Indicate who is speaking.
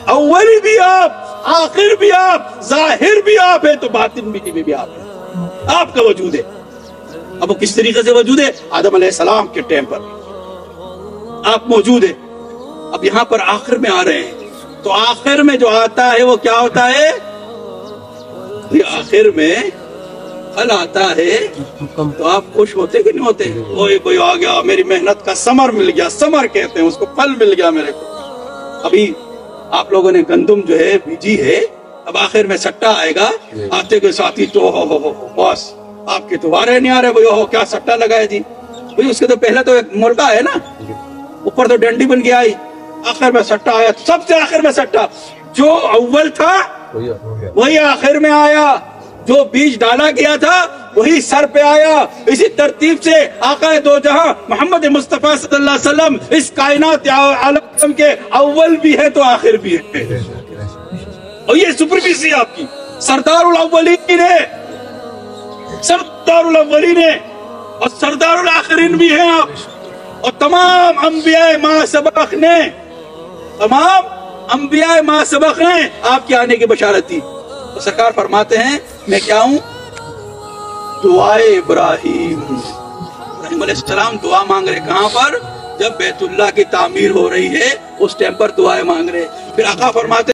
Speaker 1: अव्वली भी आप, आखिर भी आप, जाहिर भी आप है तो बातिन भी आप है। आपका वजूद है। अब वो किस तरीके से वजूद है? आदम अलैहिस्सलाम के टाइम पर आप मौजूद है। अब यहाँ पर आखिर में आ रहे हैं, तो आखिर में जो आता है वो क्या होता है? ये आखिर में फल आता है तो आप खुश होते कि नहीं होते? कोई आ गया, मेरी मेहनत का समर मिल गया, समर कहते हैं उसको, फल मिल गया मेरे को। अभी आप लोगों ने गंदम जो है बीजी है, अब आखिर में सट्टा आएगा, आते के साथ ही तो हो बॉस आपके तो वारे नहीं आ रहे, भाई हो क्या सट्टा लगाया जी भाई। उसके तो पहले तो एक मुर्गा है ना, ऊपर तो डंडी बन के आई, आखिर में सट्टा आया, सबसे आखिर में सट्टा। जो अव्वल था वही आखिर में आया, जो बीज डाला गया था वही सर पे आया। इसी तरतीब से आका दो जहां मोहम्मद मुस्तफा सल्लल्लाहु अलैहि वसल्लम इस कायनात आलम के अव्वल भी है तो आखिर भी है। और ये सुप्रीमेसी आपकी सरदारुल अव्वलीन है, सरदारुल अव्वलीन है और सरदारुल आखिरीन भी है आप। और तमाम अंबिया मां सबक ने, तमाम अंबिया मां सबक ने आपके आने की बशारत दी। तो सरकार फरमाते हैं मैं क्या हूं? दुआए इब्राहिम। इब्राहिम अलैहिस्सलाम दुआ मांग रहे, कहां पर? जब बैतुल्लाह की तामीर हो रही है उस टाइम पर दुआएं मांग रहे। फिर आका फरमाते